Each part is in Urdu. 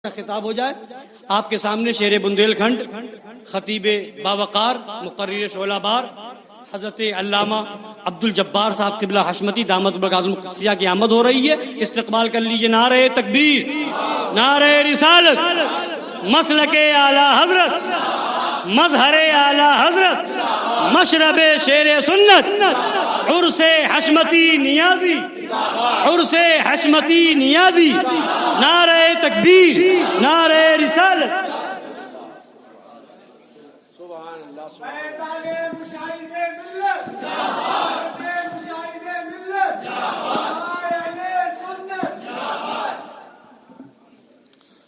خطاب ہو جائے آپ کے سامنے شیر بندیل کھنڈ خطیب باوقار مقرر شعلہ بار حضرت علامہ عبد الجبار صاحب قبلہ حشمتی دامت برکاتہ القدسیہ کی آمد ہو رہی ہے. استقبال کر لیجئے. نعرہ تکبیر، نعرہ رسالت، مسلک اعلی حضرت، مظہر اعلی حضرت، مشرب شیر سنت، عرس حشمتی نیازی، عرس حشمتی نیازی. نعرہ تکبیر، نعرہ رسالت.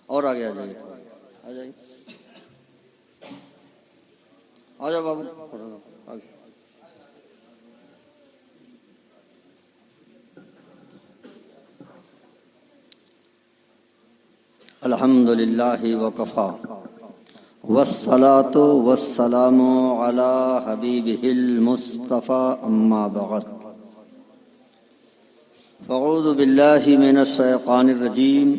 اور آگے آ جائیے، آ جائیے، آ جاؤ بابو آگے. الحمد للہ وکفا والصلاة والسلام علی حبیبہ المصطفیٰ اما بعد فاعوذ باللہ من الشیطان الرجیم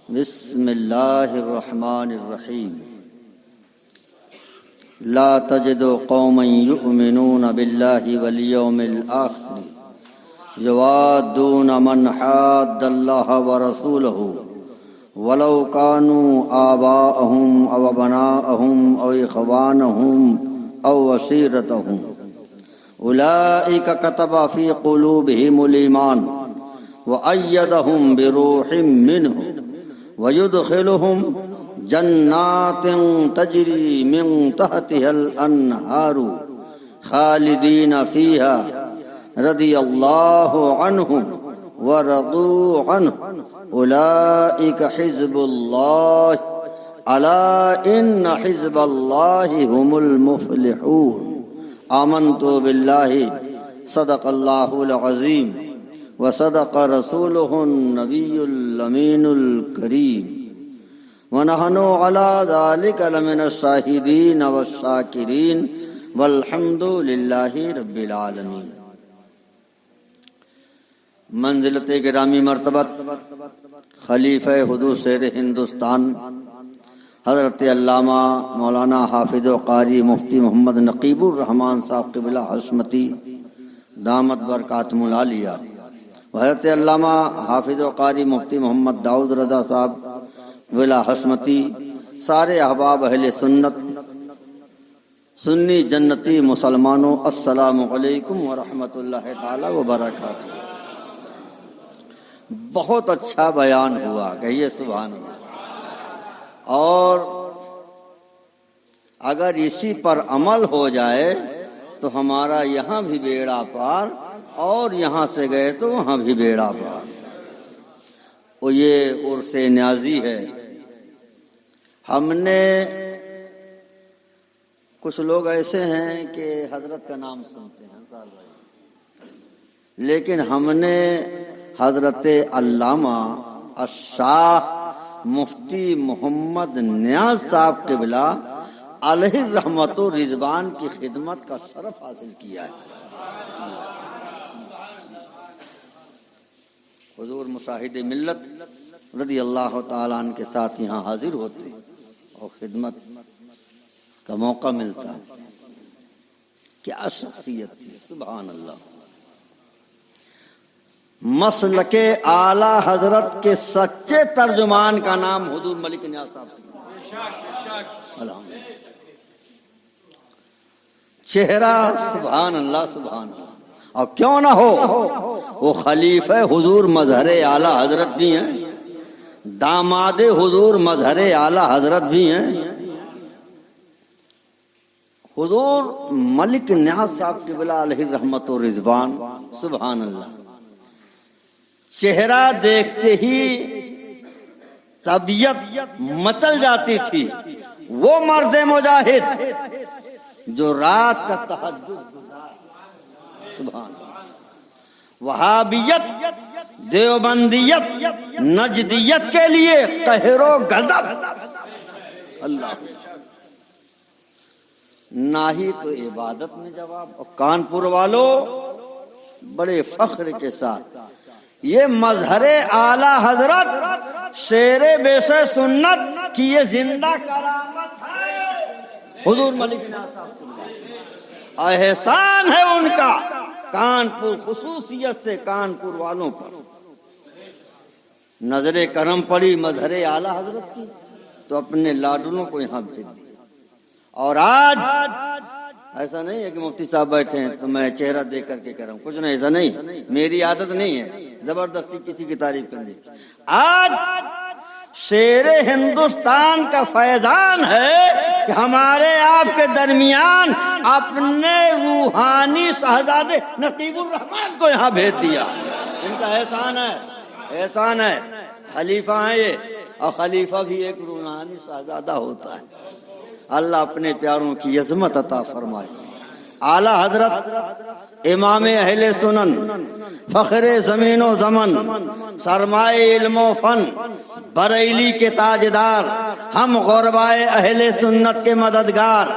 بسم اللہ الرحمن الرحیم. لا تجد قوما یؤمنون باللہ والیوم الآخر یوادون من حاد اللہ ورسولہ ولو كانوا آباءهم او ابناءهم او اخوانهم او عشيرتهم اولئك كتب في قلوبهم الايمان وأيدهم بروح منه ويدخلهم جنات تجري من تحتها الأنهار خالدين فيها رضي الله عنهم ورضوا عنه اولئک حزب اللہ الا ان حزب اللہ هم المفلحون. آمنت باللہ صدق اللہ العظیم وصدق رسولہ النبی الامین الکریم ونحن علی ذلک لمن الشاہدین والشاکرین والحمد للہ رب العالمین. منزلت گرامی مرتبت خلیفہ حضور شیر ہندوستان حضرت علامہ مولانا حافظ و قاری مفتی محمد نقیب الرحمان صاحب قبلہ حشمتی دامت برکاتہم العالیہ و حضرت علامہ حافظ و قاری مفتی محمد داؤد رضا صاحب قبلہ حشمتی، سارے احباب اہل سنت سنی جنتی مسلمانوں، السلام علیکم ورحمۃ اللہ تعالی وبرکاتہ. بہت اچھا بیان ہوا، کہیے سبحان اللہ. اور اگر اسی پر عمل ہو جائے تو ہمارا یہاں بھی بیڑا پار، اور یہاں سے گئے تو وہاں بھی بیڑا پار. وہ یہ عرس نیازی ہے. ہم نے کچھ لوگ ایسے ہیں کہ حضرت کا نام سنتے ہیں سال بھائی، لیکن ہم نے حضرت علامہ الشاہ مفتی محمد نیاز صاحب قبلہ علیہ الرحمت و رضوان کی خدمت کا شرف حاصل کیا ہے. حضور مشاہد ملت رضی اللہ تعالیٰ عنہ کے ساتھ یہاں حاضر ہوتے اور خدمت کا موقع ملتا. کیا شخصیت تھی، سبحان اللہ. مسلک اعلی حضرت کے سچے ترجمان کا نام حضور ملک نیاز صاحب. چہرہ سبحان اللہ سبحان اللہ. اور کیوں نہ ہو، وہ خلیفہ حضور مظہر اعلی حضرت بھی ہیں، داماد حضور مظہر اعلی حضرت بھی ہیں. حضور ملک نیاز صاحب قبلہ علیہ الرحمت و رضوان، سبحان اللہ. چہرہ دیکھتے ہی طبیعت مچل جاتی تھی. وہ مرد مجاہد جو رات کا تہجد گزار، سبحان اللہ. وہابیت، دیوبندیت، نجدیت کے لیے قہر و غضب اللہ، نہ ہی تو عبادت میں جواب. اور کانپور والوں بڑے فخر کے ساتھ یہ مظہر اعلی حضرت شیر بیش سنت کی یہ زندہ کرامت ہے حضور ملک ناز صاحب، احسان ہے ان کا کانپور خصوصیت سے کانپور والوں پر۔ نظر کرم پڑی مظہر اعلیٰ حضرت کی تو اپنے لاڈلوں کو یہاں بھیج دیا۔ اور آج ایسا نہیں ہے کہ مفتی صاحب بیٹھے ہیں تو میں چہرہ دیکھ کر کے کہہ رہا ہوں، کچھ نہیں، ایسا نہیں، میری عادت نہیں ہے زبردستی کسی کی تعریف کرنے کی۔ آج شیر ہندوستان کا فیضان ہے کہ ہمارے آپ کے درمیان اپنے روحانی شہزادے نقیب الرحمان کو یہاں بھیج دیا۔ ان کا احسان ہے، احسان ہے۔ خلیفہ ہیں یہ، اور خلیفہ بھی ایک روحانی شہزادہ ہوتا ہے۔ اللہ اپنے پیاروں کی عظمت عطا فرمائے۔ اعلیٰ حضرت امام اہل سنن، فخر زمین و زمن، سرمائے علم و فن، بریلی کے تاجدار، ہم غربائے اہل سنت کے مددگار،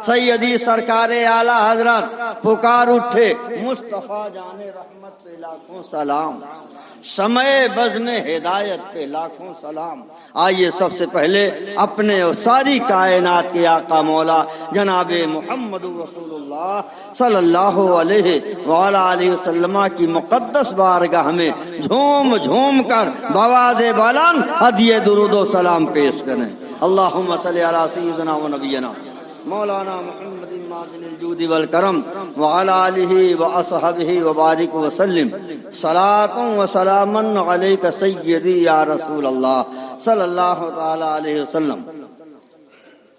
سیدی سرکار اعلیٰ حضرت پکار اٹھے مصطفیٰ جان رحمت پہ لاکھوں سلام، شمع بزم ہدایت پہ لاکھوں سلام۔ آئیے سب سے پہلے اپنے اور ساری کائنات کے آقا مولا جناب محمد رسول اللہ صلی اللہ علیہ وآلہ وسلم کی مقدس بارگاہ میں جھوم جھوم کر بآواز بلند ہدیہ درود و سلام پیش کریں۔ اللہم صلی علی سیدنا و نبینا مولانا محمد معدن الجود والکرم وعلی آلہ واصحابہ وبارک وسلم صلاۃ و سلام علیک سیدی یا رسول اللہ صلی اللہ تعالی علیہ وسلم۔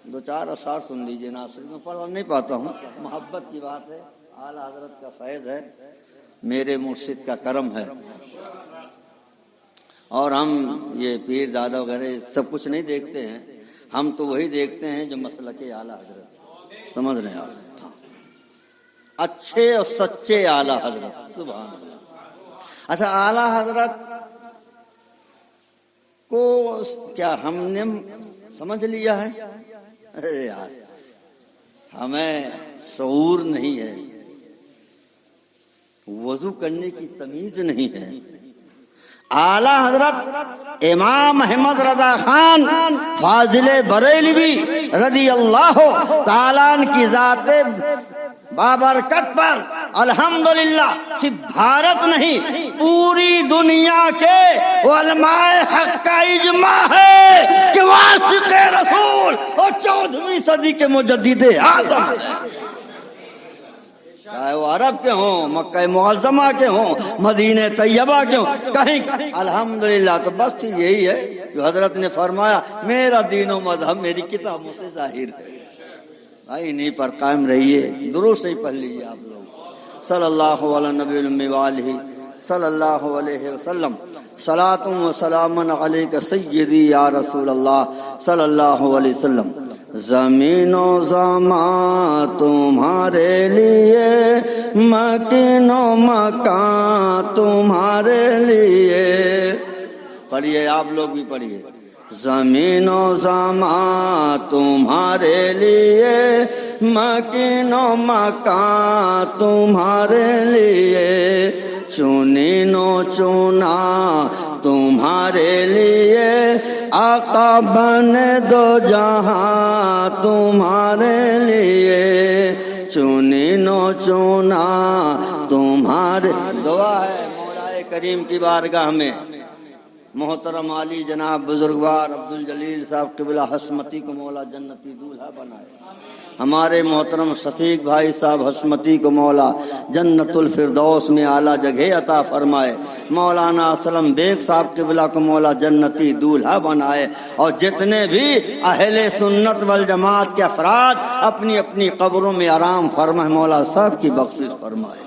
دو چار اشعار سن لیجئے، ناصر میں پڑھ نہیں پاتا ہوں، محبت کی بات ہے، اعلیٰ حضرت کا فیض ہے، میرے مرشد کا کرم ہے۔ اور ہم یہ پیر دادا وغیرہ سب کچھ نہیں دیکھتے ہیں، ہم تو وہی دیکھتے ہیں جو مسلک اعلیٰ حضرت، سمجھ رہے ہیں آپ؟ اچھے اور سچے اعلیٰ حضرت، سبحان اللہ۔ اچھا، اعلیٰ حضرت کو کیا ہم نے سمجھ لیا ہے؟ ارے یار، ہمیں شعور نہیں ہے، وضو کرنے کی تمیز نہیں ہے۔ اعلیٰ حضرت امام احمد رضا خان فاضل بریلوی رضی اللہ تعالیٰ عنہ کی ذات بابرکت پر الحمدللہ صرف بھارت نہیں پوری دنیا کے علماء حق کا اجماع ہے کہ عاشق رسول اور 14ویں صدی کے مجدد اعظم ہیں، چاہے وہ عرب کے ہوں، مکہ معظمہ کے ہوں، مدینہ طیبہ کے ہوں، کہیں الحمدللہ۔ تو بس یہی ہے جو حضرت نے فرمایا، میرا دین و مذہب میری کتابوں سے ظاہر ہے۔ بھائی انہیں پر قائم رہیے، درود سے ہی پڑھ لیجیے آپ لوگ، صلی اللہ علی نبی الامی وآلہ صلی اللہ علیہ وسلم، صلاۃ و سلام علیک سیدی یا رسول اللہ صلی اللہ علیہ وسلم۔ زمین و زمان تمہارے لیے، مکین و مکان تمہارے لیے۔ پڑھیے آپ لوگ بھی پڑھیے۔ زمین و زمان تمہارے لیے، مکین و مکان تمہارے لیے، چنین و چنا تمہارے لیے، آقا بن دو جہاں تمہارے لیے، چنین و چنا تمہارے۔ دعا ہے مولا کریم کی بارگاہ میں محترم علی جناب بزرگوار عبدالجلیل صاحب قبلہ حشمتی کو مولا جنتی دولہا بنائے، ہمارے محترم شفیق بھائی صاحب حشمتی کو مولا جنت الفردوس میں اعلیٰ جگہ عطا فرمائے، مولانا اسلم بیگ صاحب قبلہ کو مولا جنتی دولہا بنائے، اور جتنے بھی اہل سنت والجماعت کے افراد اپنی اپنی قبروں میں آرام فرمائے، مولا صاحب کی بخشش فرمائے۔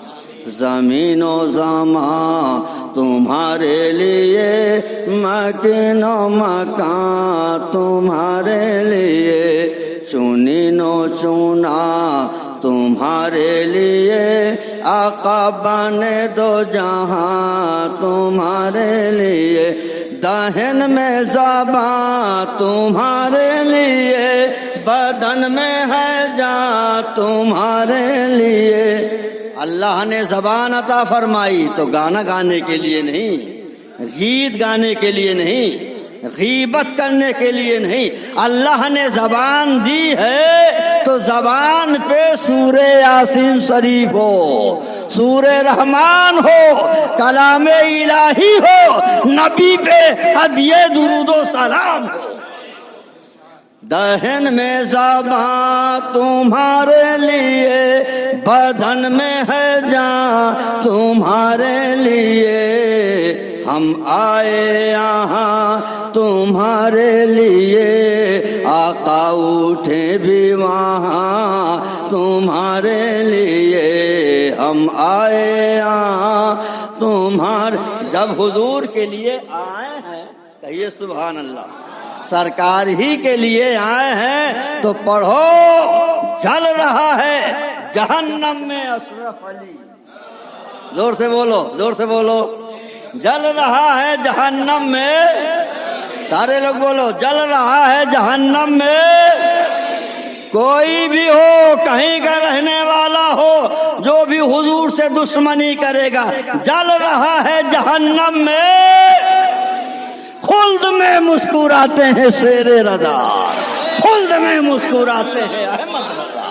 زمین و زمان تمہارے لیے، مکین و مکان تمہارے لیے، چنین و چنا تمہارے لیے، آقا بنے دو جہاں تمہارے لیے، دہن میں زبان تمہارے لیے، بدن میں ہے جان تمہارے لیے۔ اللہ نے زبان عطا فرمائی تو گانا گانے کے لیے نہیں، گیت گانے کے لیے نہیں، غیبت کرنے کے لیے نہیں. اللہ نے زبان دی ہے تو زبان پہ سورہ یاسین شریف ہو, سورہ رحمان ہو, کلام الہی ہو, نبی پہ ہدیہ درود و سلام ہو. دہن میں زبان تمہارے لیے, بدن میں ہے جان تمہارے لیے, ہم آئے یہاں تمہارے لیے, آقا اٹھے بھی وہاں تمہارے لیے, ہم آئے یہاں تمہارے. جب حضور کے لیے آئے ہیں کہیے سبحان اللہ, سرکار ہی کے لیے آئے ہیں تو پڑھو جل رہا ہے جہنم میں اشرف علی. زور سے بولو, زور سے بولو. جل رہا ہے جہنم میں, سارے لوگ بولو, جل رہا ہے جہنم میں. کوئی بھی ہو, کہیں کا رہنے والا ہو, جو بھی حضور سے دشمنی کرے گا, جل رہا ہے جہنم میں. خلد میں مسکراتے ہیں شیر رضا, خلد میں مسکراتے ہیں احمد رضا.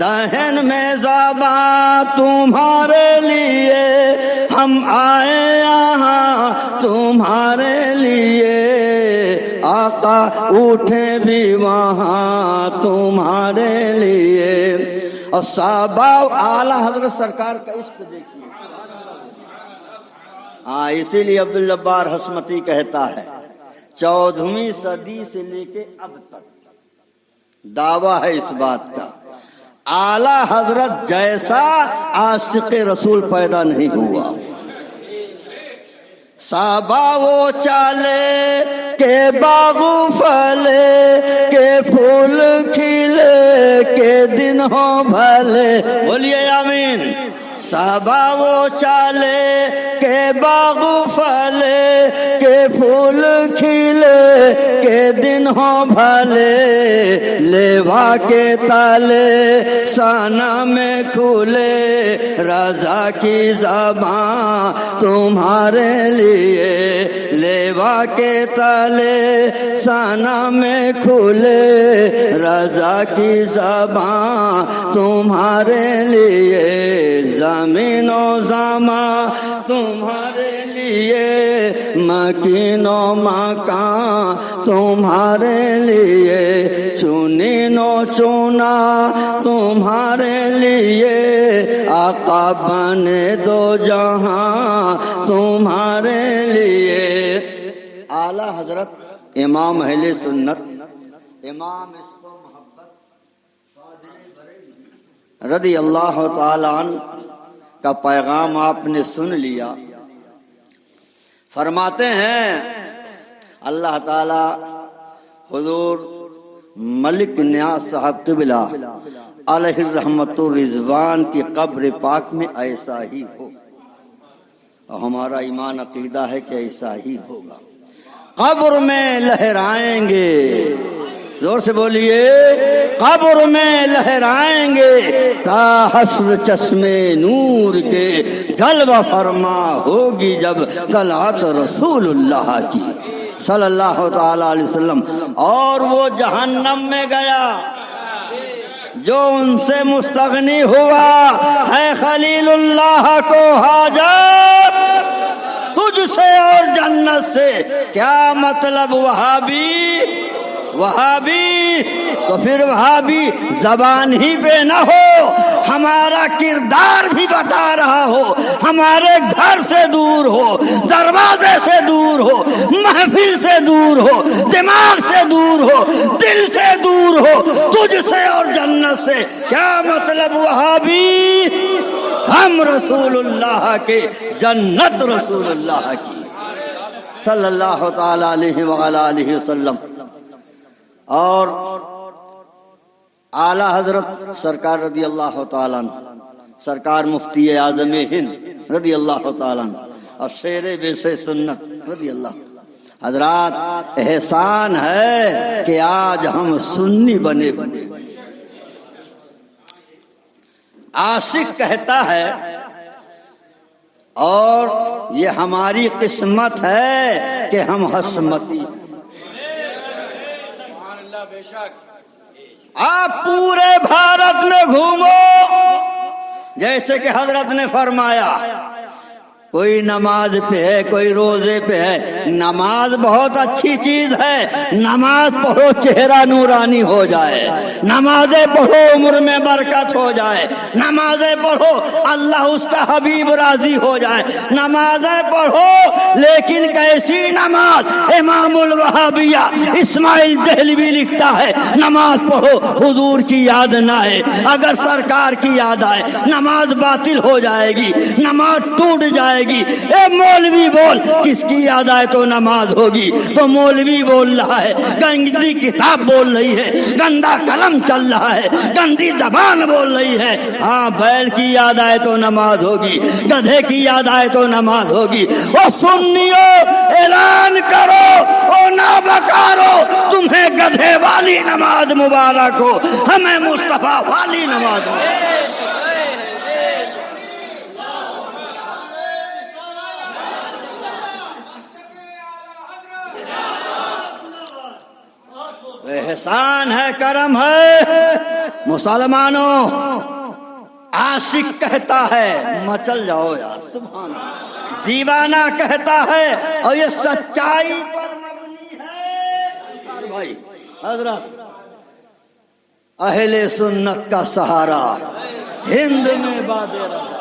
دہن میں زبان تمہارے لیے, ہم آئے یہاں تمہارے لیے, آقا اٹھے بھی وہاں تمہارے لیے. اور صحابہ اعلیٰ حضرت سرکار کا عشق دیکھیے. ہاں, اسی لیے عبدالجبار حشمتی کہتا ہے 14ویں صدی سے لے کے اب تک دعویٰ ہے اس بات کا, اعلیٰ حضرت جیسا عاشق رسول پیدا نہیں ہوا. صحابہ وہ چالے کے باغ پھلے, کے پھول کھلے, کے دن ہو بھلے, بولیے آمین. صحابہ وہ چالے کے باغ پھلے, کے پھول کھلے, کے دن ہو بھلے, لیوا کے تالے سانہ میں کھلے, رضا کی زبان تمہارے لیے, لیوا کے تالے سانہ میں کھلے, رضا کی زبان تمہارے لیے. زمین و زمان تمہارے لیے, مکین و مکان تمہارے لیے, چنین و چنا تمہارے لیے, آقا بنے دو جہاں تمہارے لیے. اعلیٰ حضرت امام اہل سنت امام عشق و محبت رضی اللہ تعالی عنہ کا پیغام آپ نے سن لیا. فرماتے ہیں اللہ تعالی حضور ملک نیاز صاحب قبلہ علیہ الرحمت الرضوان کی قبر پاک میں ایسا ہی ہو, اور ہمارا ایمان عقیدہ ہے کہ ایسا ہی ہوگا. قبر میں لہرائیں گے, زور سے بولیے, قبر میں لہرائیں گے تا حشر چشمے نور کے, جلوہ فرما ہوگی جب طلعت رسول اللہ کی صلی اللہ تعالی علیہ وسلم. اور وہ جہنم میں گیا جو ان سے مستغنی ہوا ہے خلیل اللہ کو حاجت تجھ سے اور جنت سے. کیا مطلب وہابی, وہابی تو پھر وہابی زبان ہی پہ نہ ہو, ہمارا کردار بھی بتا رہا ہو, ہمارے گھر سے دور ہو, دروازے سے دور ہو, محفل سے دور ہو, دماغ سے دور ہو, دل سے دور ہو, تجھ سے اور جنت سے. کیا مطلب وہابی؟ ہم رسول اللہ کے, جنت رسول اللہ کی صلی اللہ تعالی علیہ وآلہ وسلم. اور اعلیٰ حضرت سرکار رضی اللہ تعالیٰ عنہ, سرکار مفتی اعظم ہند رضی اللہ تعالیٰ عنہ, اور شیر بے سنت رضی اللہ. حضرات احسان ہے کہ آج ہم سنی بنے ہوئے. عاشق کہتا ہے اور یہ ہماری قسمت ہے کہ ہم حشمتی آپ پورے بھارت میں گھومو، جیسے کہ حضرت نے فرمایا کوئی نماز پہ ہے، کوئی روزے پہ ہے، نماز بہت اچھی چیز ہے، نماز پڑھو چہرہ نورانی ہو جائے، نمازیں پڑھو عمر میں برکت ہو جائے، نمازیں پڑھو اللہ اس کا حبیب راضی ہو جائے، نمازیں پڑھو، لیکن کیسی نماز؟ امام الوہابیہ اسماعیل دہلوی لکھتا ہے نماز پڑھو حضور کی یاد نہ آئے، اگر سرکار کی یاد آئے نماز باطل ہو جائے گی، نماز ٹوٹ جائے گی۔ اے مولوی بول، کس کی یاد آئے تو نماز ہوگی؟ تو مولوی بول رہا ہے، گندی کتاب بول رہی ہے، گندا قلم چل رہا ہے، گندی زبان بول رہی ہے۔ ہاں، بیل کی یاد آئے تو نماز ہوگی، گدھے کی یاد آئے تو نماز ہوگی۔ او سنیو، اعلان کرو، او نابکارو، تمہیں گدھے والی نماز مبارک ہو، ہمیں مصطفیٰ والی نماز مبارک ہو۔ احسان ہے، کرم ہے، مسلمانوں عاشق کہتا ہے مچل جاؤ یار، سبحان اللہ، دیوانہ کہتا ہے، اور یہ سچائی پر مبنی ہے۔ بھائی حضرت اہل سنت کا سہارا ہند میں باد رضا،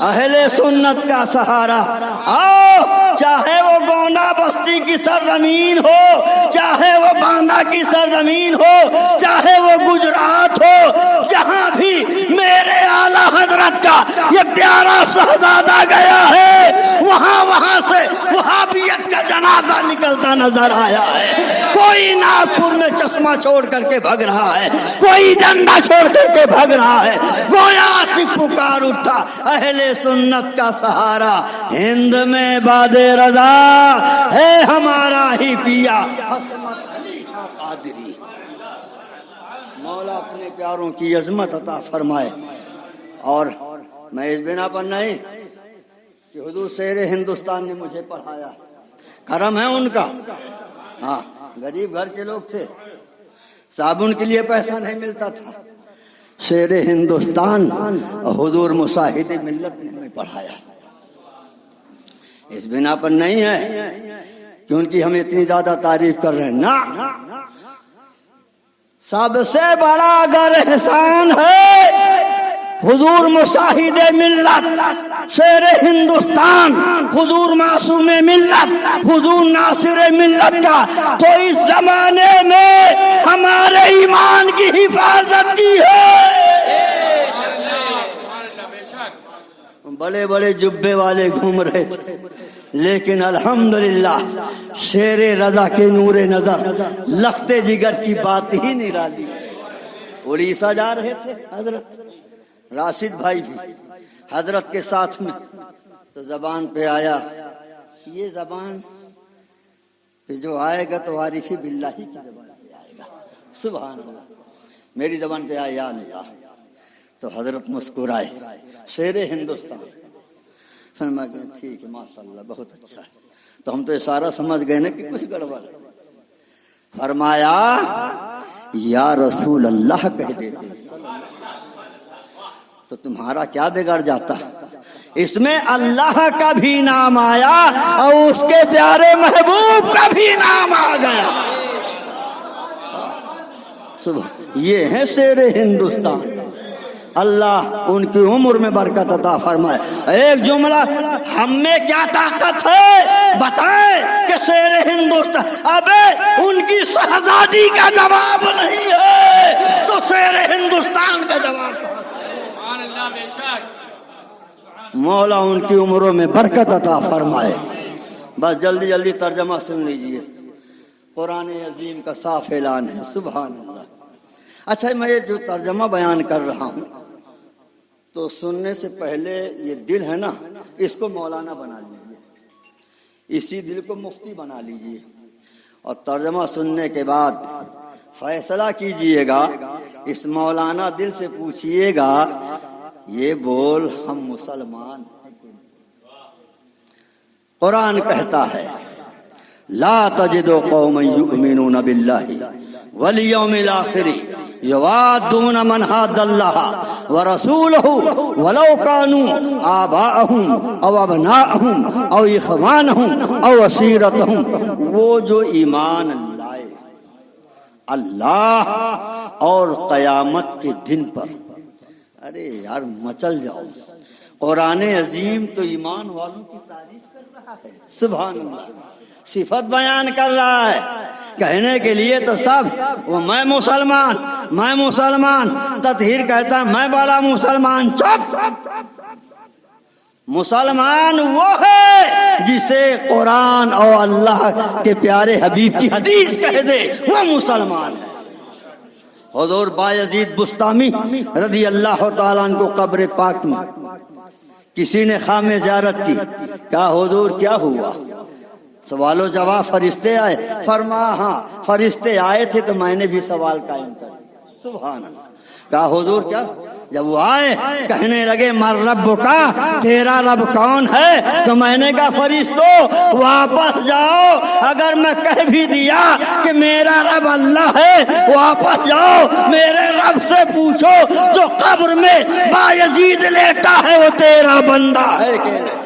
اہل سنت کا سہارا، آؤ، چاہے وہ گونڈا بستی کی سرزمین ہو، چاہے وہ باندہ کی سرزمین ہو، چاہے وہ گجرات ہو، جہاں بھی میرے اعلیٰ حضرت کا یہ پیارا شہزادہ گیا ہے، وہاں سے وہابیت کا جنازہ نکلتا نظر آیا ہے۔ کوئی ناگپور میں چشمہ چھوڑ کر کے بھگ رہا ہے، کوئی جھنڈا چھوڑ کر کے بھگ رہا ہے، گویا عاشق پکار اٹھا، اہل سنت کا سہارا ہند میں باد رضا ہے ہمارا ہی پیا عصمت علی خان قادری۔ مولا اپنے پیاروں کی عظمت عطا فرمائے۔ اور میں اس بنا پر نہیں کہ حضور شیر ہندوستان نے مجھے پڑھایا، کرم ہے ان کا۔ ہاں، غریب گھر کے لوگ تھے، صابن کے لیے پیسہ نہیں ملتا تھا، شیر ہندوستان حضور مشاہد ملت نے ہمیں پڑھایا۔ اس بنا پر نہیں ہے کہ ان کی ہم اتنی زیادہ تعریف کر رہے ہیں، نا، سب سے بڑا اگر احسان ہے حضور مشاہد ملت، شیر ہندوستان، حضور معصوم ملت، حضور ناصر ملت کا، تو اس زمانے میں ہمارے ایمان کی حفاظت کی ہے۔ بڑے بڑے جبے والے گھوم رہے تھے، لیکن الحمدللہ شیر رضا کے نور نظر لختے جگر کی بات ہی نرالی۔ اڑیسہ جا رہے تھے حضرت راشد بھائی بھی حضرت کے ساتھ میں، تو زبان پہ آیا، یہ زبان پہ جو آئے گا تو عارفی باللہ کی زبان پہ آئے گا، سبحان اللہ، میری زبان پہ آیا یا اللہ۔ تو حضرت مسکرائے، شیر ہندوستان، فرمایا کہ ٹھیک ہے، ماشاءاللہ، بہت اچھا ہے۔ تو ہم تو اشارہ سمجھ گئے نا کہ کچھ گڑبڑ ہے۔ فرمایا یا رسول اللہ کہہ دیتے تو تمہارا کیا بگڑ جاتا؟ اس میں اللہ کا بھی نام آیا اور اس کے پیارے محبوب کا بھی نام آ گیا۔ یہ ہے شیر ہندوستان، اللہ ان کی عمر میں برکت عطا فرمائے۔ ایک جملہ، ہم میں کیا طاقت ہے بتائیں کہ شیر ہندوستان، ابے ان کی شہزادی کا جواب نہیں ہے تو شیر ہندوستان کا جواب ہے۔ مولا ان کی عمروں میں برکت عطا فرمائے۔ بس جلدی جلدی ترجمہ سن لیجئے، قرآن عظیم کا صاف اعلان ہے، سبحان اللہ۔ اچھا، میں یہ جو ترجمہ بیان کر رہا ہوں تو سننے سے پہلے یہ دل ہے نا، اس کو مولانا بنا لیجئے، اسی دل کو مفتی بنا لیجئے، اور ترجمہ سننے کے بعد فیصلہ کیجئے گا، اس مولانا دل سے پوچھئے گا یہ بول ہم مسلمان ہیں کہ نہیں؟ قرآن کہتا ہے لا تجد قوما یؤمنون باللہ والیوم الآخر یوادون من حاد اللہ ورسولہ ولو کانوا آباءہم او ابناءہم او اخوانہم او عشیرتہم، وہ جو ایمان لائے اللہ اور قیامت کے دن پر. ارے یار مچل جاؤ، قرآن عظیم تو ایمان والوں کی تعریف کر رہا ہے. سبحان اللہ، صفت بیان کر رہا ہے. کہنے کے لیے تو سب وہ میں مسلمان، تطہیر کہتا ہے میں بڑا مسلمان. چپ، مسلمان وہ ہے جسے قرآن اور اللہ کے پیارے حبیب کی حدیث کہہ دے، وہ مسلمان ہے. حضور بایزید بستامی رضی اللہ تعالیٰ عنہ کو قبر پاک میں کسی نے خام زیارت کی. کہا حضور کیا ہوا؟ سوال و جواب فرشتے آئے. فرمایا ہاں فرشتے آئے تھے تو میں نے بھی سوال قائم کر دیا. سبحان اللہ. کہا حضور کیا؟ جب وہ آئے کہنے لگے مر رب کا، تیرا رب کون ہے؟ تو میں نے کہا فرشتو واپس جاؤ، اگر میں کہہ بھی دیا کہ میرا رب اللہ ہے، واپس جاؤ میرے رب سے پوچھو جو قبر میں بایزید لیٹا ہے وہ تیرا بندہ ہے کہ نہیں؟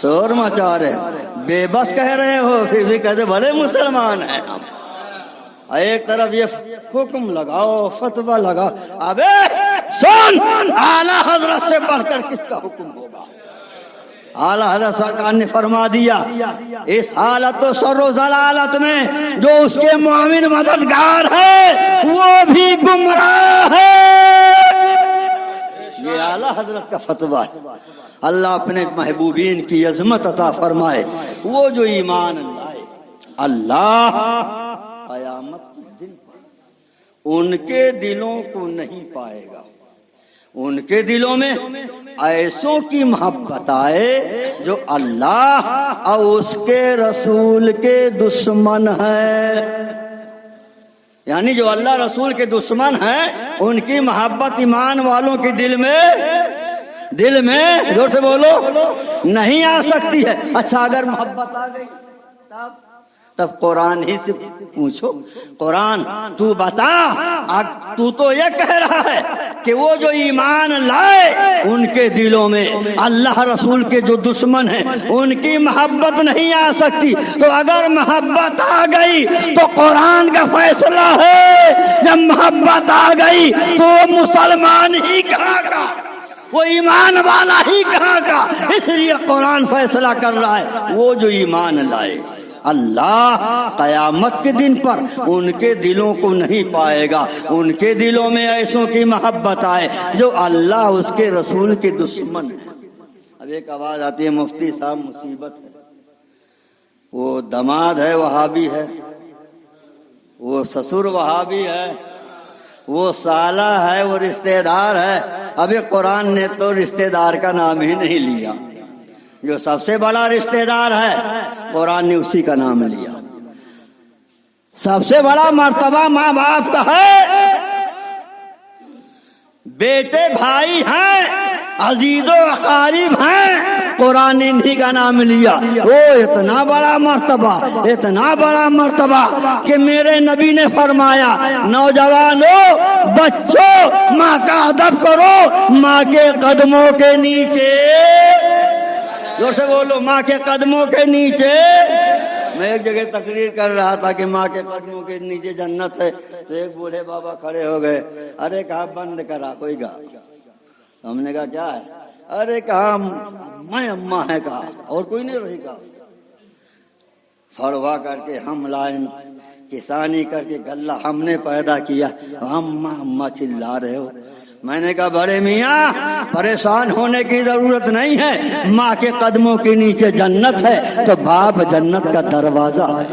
شور مچا رہے، بے بس کہہ رہے ہو، پھر بھی کہتے بڑے مسلمان ہیں ہم. ایک طرف یہ حکم لگاؤ، فتویٰ لگاؤ. ابے سن، اعلیٰ حضرت سے بڑھ کر کس کا حکم ہوگا؟ اعلیٰ حضرت سرکار نے فرما دیا اس حالت و شر و ضلالت میں جو اس کے معاون مددگار ہے وہ بھی گمراہ ہے. یہ اعلیٰ حضرت کا فتویٰ ہے. اللہ اپنے محبوبین کی عظمت عطا فرمائے. وہ جو ایمان لائے اللہ قیامت کے دن پر ان کے دلوں کو نہیں پائے گا. ان کے دلوں میں ایسوں کی محبت آئے جو اللہ اور اس کے رسول کے دشمن ہیں. یعنی جو اللہ رسول کے دشمن ہیں ان کی محبت ایمان والوں کے دل میں زور سے بولو نہیں آ سکتی ہے. اچھا اگر محبت آ گئی تب قرآن ہی سے پوچھو. قرآن تو بتا، تو تو یہ کہہ رہا ہے کہ وہ جو ایمان لائے ان کے دلوں میں اللہ رسول کے جو دشمن ہیں ان کی محبت نہیں آ سکتی. تو اگر محبت آ گئی تو قرآن کا فیصلہ ہے، جب محبت آ گئی تو وہ مسلمان ہی کہاں کا، وہ ایمان والا ہی کہاں کا. اس لیے قرآن فیصلہ کر رہا ہے وہ جو ایمان لائے اللہ قیامت کے دن پر ان کے دلوں کو نہیں پائے گا. ان کے دلوں میں ایسوں کی محبت آئے جو اللہ اس کے رسول کے دشمن ہیں. اب ایک آواز آتی ہے مفتی صاحب مصیبت ہے، وہ دماد ہے وہابی ہے، وہ سسر وہابی ہے، وہ سالہ ہے، وہ رشتہ دار ہے. ابھی قرآن نے تو رشتہ دار کا نام ہی نہیں لیا. جو سب سے بڑا رشتہ دار ہے قرآن نے اسی کا نام لیا. سب سے بڑا مرتبہ ماں باپ کا ہے، بیٹے بھائی ہیں، عزیز و اقارب ہیں، قرآن نے انہی کا نام لیا. وہ اتنا بڑا مرتبہ کہ میرے نبی نے فرمایا نوجوانوں بچوں ماں کا ادب کرو، ماں کے قدموں کے نیچے. زور سے بولو ماں کے قدموں کے نیچے. میں ایک جگہ تقریر کر رہا تھا کہ ماں کے قدموں کے نیچے جنت ہے، تو ایک بوڑھے بابا کھڑے ہو گئے. ارے کہا بند کرا کوئی گا. ہم نے کہا کیا ہے؟ ارے کہا میں اماں ہے، کہا اور کوئی نہیں رہی. کہا پھڑوا کر کے ہم لائن کسانی کر کے غلہ ہم نے پیدا کیا، اماں اماں چلا رہے ہو. میں نے کہا بڑے میاں پریشان ہونے کی ضرورت نہیں ہے، ماں کے قدموں کے نیچے جنت ہے تو باپ جنت کا دروازہ ہے.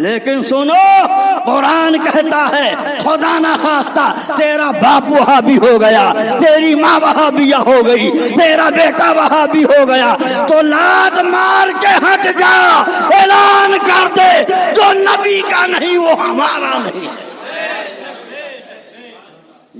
لیکن سنو قرآن کہتا ہے خدا نہ خواستہ تیرا باپ وہابی ہو گیا، تیری ماں وہابیہ ہو گئی، تیرا بیٹا وہابی ہو گیا تو لات مار کے ہٹ جا، اعلان کر دے جو نبی کا نہیں وہ ہمارا نہیں.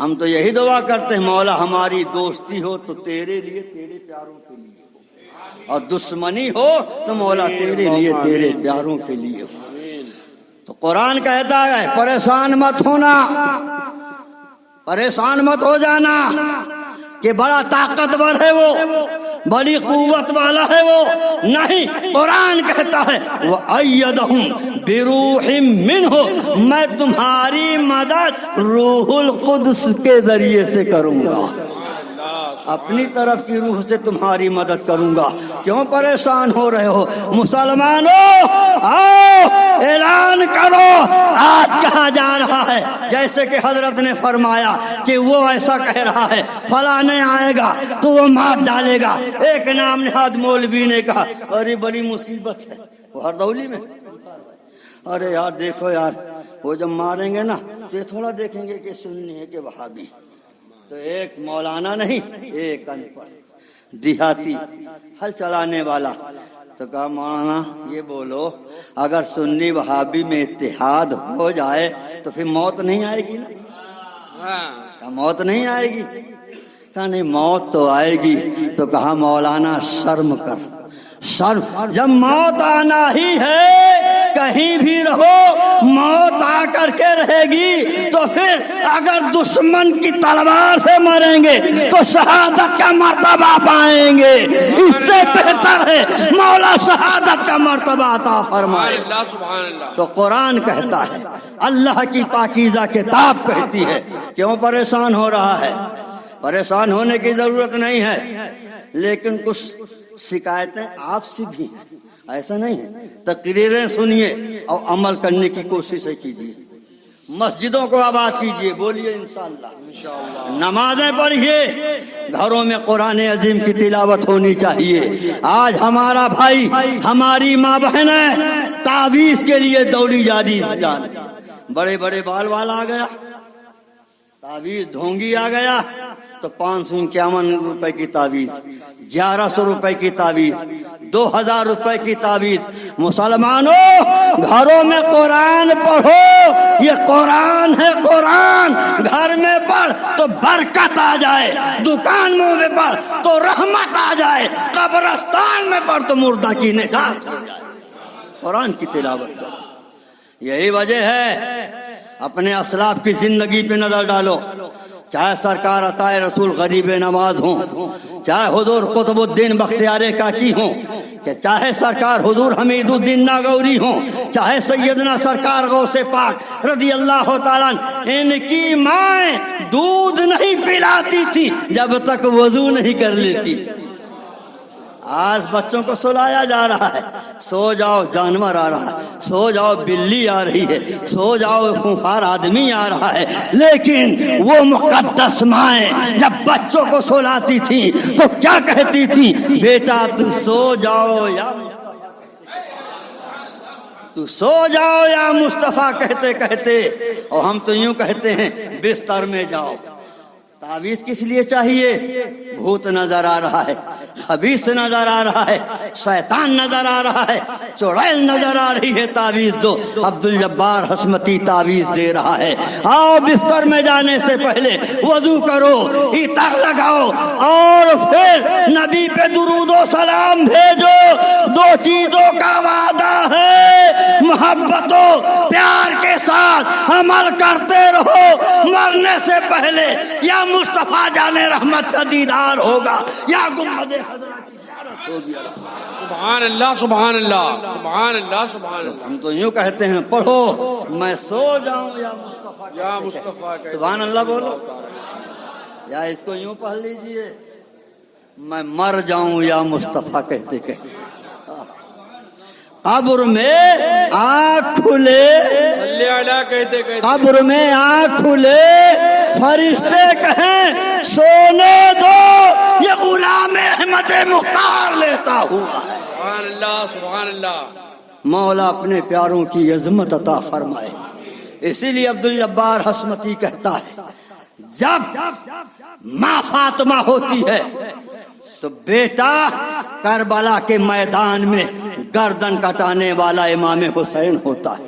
ہم تو یہی دعا کرتے ہیں مولا ہماری دوستی ہو تو تیرے لیے تیرے پیاروں کے لیے ہو، اور دشمنی ہو تو مولا تیرے لیے تیرے پیاروں کے لیے ہو۔ تو قرآن کہتا ہے پریشان مت ہونا، پریشان مت ہو جانا کہ بڑا طاقتور ہے وہ، بڑی قوت والا ہے وہ، نہیں، قرآن کہتا ہے وَأَيَّدَهُمْ بِرُوحٍ مِّنْهُ، میں تمہاری مدد روح القدس کے ذریعے سے کروں گا، اپنی طرف کی روح سے تمہاری مدد کروں گا۔ کیوں پریشان ہو رہے ہو مسلمانوں؟ آؤ اعلان کرو آج کہا جا رہا ہے، جیسے کہ حضرت نے فرمایا کہ وہ ایسا کہہ رہا ہے فلاں نہیں آئے گا تو وہ مار ڈالے گا۔ ایک نام نہاد مولوی نے کہا ارے بڑی مصیبت ہے، وہ ہردولی میں، ارے یار دیکھو یار وہ جب ماریں گے نا تو یہ تھوڑا دیکھیں گے کہ سنی ہے کہ وہابی، تو ایک مولانا نہیں، ایک ان پڑھ دیہاتی ہل چلانے والا تو کہا مولانا یہ بولو اگر سنی وہابی میں اتحاد ہو جائے تو پھر موت نہیں آئے گی نا؟ کہا موت نہیں آئے گی؟ کہا نہیں موت تو آئے گی۔ تو کہا مولانا شرم کر، شرم، جب موت آنا ہی ہے کہیں بھی رہو موت آ کر کے رہے گی، تو پھر اگر دشمن کی تلوار سے مریں گے تو شہادت کا مرتبہ پائیں گے، اس سے بہتر ہے مولا شہادت کا مرتبہ عطا فرمائے۔ تو قرآن کہتا ہے، اللہ کی پاکیزہ کتاب کہتی ہے، کیوں پریشان ہو رہا ہے؟ پریشان ہونے کی ضرورت نہیں ہے، لیکن کچھ شکایتیں آپ سے بھی ہیں، ایسا نہیں ہے، تقریریں سنیے اور عمل کرنے کی کوشش کیجیے، مسجدوں کو آباد کیجیے، بولیے انشاءاللہ، نمازیں پڑھیے، گھروں میں قرآن عظیم کی تلاوت ہونی چاہیے۔ آج ہمارا بھائی ہماری ماں بہنیں تعویذ کے لیے دوڑی جاری جان، بڑے بڑے بال والا آ گیا، تعویذ ڈھونگی آ گیا تو 551 روپے کی تعویذ، 1100 روپے کی تعویذ، 2000 روپے کی تعویذ۔ مسلمانوں گھروں میں قرآن پڑھو، یہ قرآن ہے، قرآن گھر میں پڑھ تو برکت آ جائے، دکان میں پڑھ تو رحمت آ جائے، قبرستان میں پڑھ تو مردہ کی نجات ہو جائے۔ قرآن کی تلاوت کرو، یہی وجہ ہے اپنے اسلاف کی زندگی پہ نظر ڈالو، چاہے سرکار عطا رسول غریب نواز ہوں، چاہے حضور قطب الدین بختیار کاکی ہوں، کہ چاہے سرکار حضور حمید الدین ناگوری ہوں، چاہے سیدنا سرکار غوث پاک رضی اللہ تعالیٰ، ان کی مائیں دودھ نہیں پلاتی تھی جب تک وضو نہیں کر لیتی تھی۔ آج بچوں کو سلایا جا رہا ہے، سو جاؤ جانور آ رہا ہے، سو جاؤ بلی آ رہی ہے، سو جاؤ خونخوار آدمی آ رہا ہے، لیکن وہ مقدس مائیں جب بچوں کو سلاتی تھی تو کیا کہتی تھی؟ بیٹا تو سو جاؤ یا تو سو جاؤ یا مصطفیٰ کہتے کہتے، اور ہم تو یوں کہتے ہیں بستر میں جاؤ۔ تعویذ کس لیے چاہیے؟ بھوت نظر آ رہا ہے، خبیث نظر آ رہا ہے، شیطان نظر آ رہا ہے، چڑیل نظر آ رہی ہے، تعویذ دو۔ عبدالجبار حشمتی تعویذ دے رہا ہے، آؤ بستر میں جانے سے پہلے وضو کرو، عطر لگاؤ، اور پھر نبی پہ درود و سلام بھیجو۔ دو چیزوں کا وعدہ ہے، محبت و پیار کے ساتھ عمل کرتے رہو، مرنے سے پہلے یا مصطفیٰ جانے رحمت کا دیدار ہوگا یا گنبد حضرت کی زیارت ہوگی۔ سبحان اللہ، سبحان اللہ، سبحان اللہ، سبحان اللہ۔ ہم تو یوں کہتے ہیں پڑھو میں سو جاؤں یا مصطفیٰ، سبحان اللہ بولو، یا اس کو یوں پڑھ لیجئے میں مر جاؤں یا مصطفیٰ کہتے کہتے۔ قبر میں آنکھ کھلے، صلی اللہ کہتے کہتے، قبر میں آنکھ کھلے، فرشتے کہیں سونے دو، یہ غلام احمد مختار لیتا ہوا ہے۔ سبحان اللہ، سبحان اللہ۔ مولا اپنے پیاروں کی عظمت عطا فرمائے۔ اسی لیے عبدالجبار حشمتی کہتا ہے جب ماں فاطمہ ہوتی ہے تو بیٹا کربلا کے میدان میں گردن کٹانے والا امام حسین ہوتا ہے،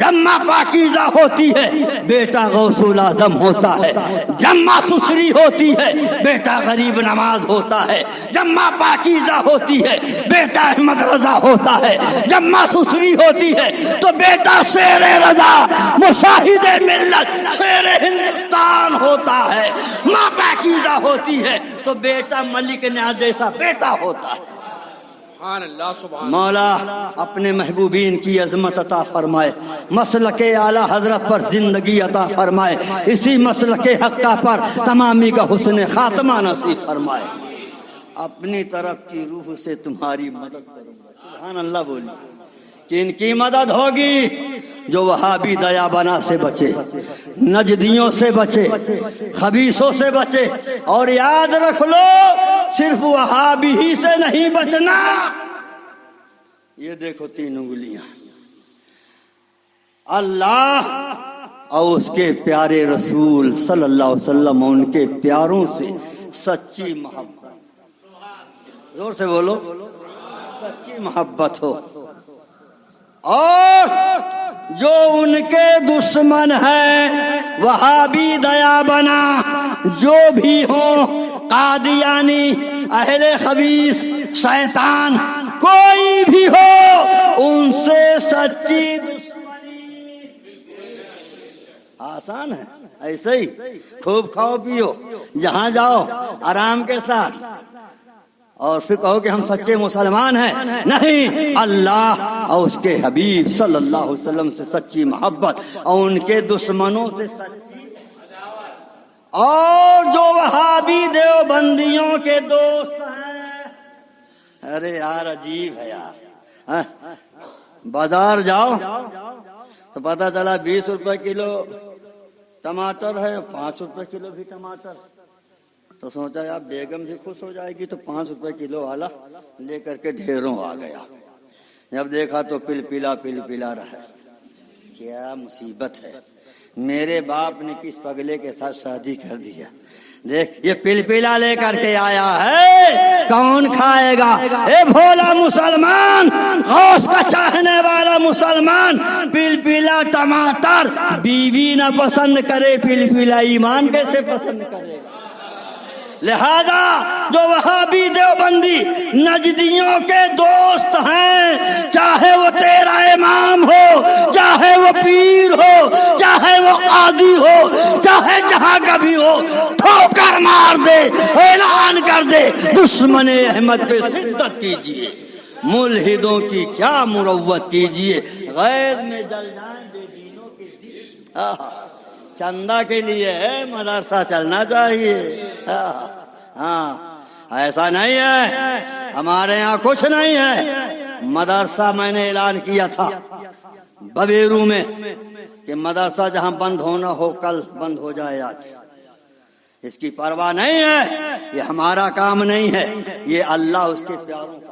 جب ماں پاکیزہ ہوتی ہے بیٹا غوث الاعظم ہوتا ہے، جب ماں سسری ہوتی ہے بیٹا غریب نواز ہوتا ہے، جب ماں پاکیزہ ہوتی ہے بیٹا احمد رضا ہوتا ہے، جب ماں سسری ہوتی ہے تو بیٹا شیر رضا مشاہد ملت شیر ہندوستان ہوتا ہے، ماں پاکیزہ ہوتی ہے تو بیٹا ملک نیاز جیسا بیٹا ہوتا ہے۔ سبحان اللہ سبحان اللہ۔ مولا اپنے محبوبین کی عظمت عطا فرمائے، مسلک اعلیٰ حضرت پر زندگی عطا فرمائے، اسی مسلک حقہ پر تمامی کا حسن خاتمہ نصیب فرمائے۔ اپنی طرف کی روح سے تمہاری مدد کروں گا، سبحان اللہ بولی، کہ ان کی مدد ہوگی جو وہابی دیا بنا سے بچے، نجدیوں سے بچے، خبیثوں سے بچے، اور یاد رکھ لو صرف وہابی ہی سے نہیں بچنا۔ یہ دیکھو 3 انگلیاں، اللہ اور اس کے پیارے رسول صلی اللہ علیہ وسلم، ان کے پیاروں سے سچی محبت، زور سے بولو، سچی محبت ہو، اور جو ان کے دشمن ہیں وہابی دیا بنا جو بھی ہوں، قادیانی، اہل خبیث، شیطان، کوئی بھی ہو، ان سے سچی دشمنی آسان ہے، ایسے ہی خوب کھاؤ پیو، جہاں جاؤ آرام کے ساتھ، اور پھر کہو کہ ہم سچے مسلمان ہیں، نہیں، اللہ اور اس کے حبیب صلی اللہ علیہ وسلم سے سچی محبت اور ان کے دشمنوں سے سچی، اور جو وہابی دیوبندیوں کے دوست ہیں، ارے یار عجیب ہے یار، بازار جاؤ تو پتہ چلا 20 روپے کلو ٹماٹر ہے، 5 روپے کلو بھی ٹماٹر، تو سوچا یار بیگم بھی خوش ہو جائے گی تو 5 روپے کلو والا لے کر کے ڈھیروں آ گیا، جب دیکھا تو پل پلا رہا ہے، کیا مصیبت ہے، میرے باپ نے کس پگلے کے ساتھ شادی کر دیا، دیکھ یہ پلا لے کر کے آیا ہے، کون کھائے گا؟ اے بھولا مسلمان، غوث کا چاہنے والا مسلمان، پلا ٹماٹر بیوی نہ پسند کرے، پلا ایمان کیسے پسند کرے؟ لہذا جو وہابی دیوبندی نجدیوں کے دوست ہیں، چاہے وہ تیرا امام ہو، چاہے وہ پیر ہو، چاہے وہ قاضی ہو، چاہے جہاں کا بھی ہو، ٹھوکر مار دے، اعلان کر دے، دشمن احمد پہ شدت کیجیے، ملحدوں کی کیا مروت کیجیے، غیر میں جل جائیں بے دینوں کے دل، چندہ کے لیے ہے مدرسہ چلنا چاہیے، ہاں ایسا نہیں ہے، ہمارے یہاں کچھ نہیں ہے، مدرسہ میں نے اعلان کیا تھا ببیرو میں کہ مدرسہ جہاں بند ہونا ہو کل بند ہو جائے، آج اس کی پرواہ نہیں ہے، یہ ہمارا کام نہیں ہے، یہ اللہ اس کے پیاروں کا۔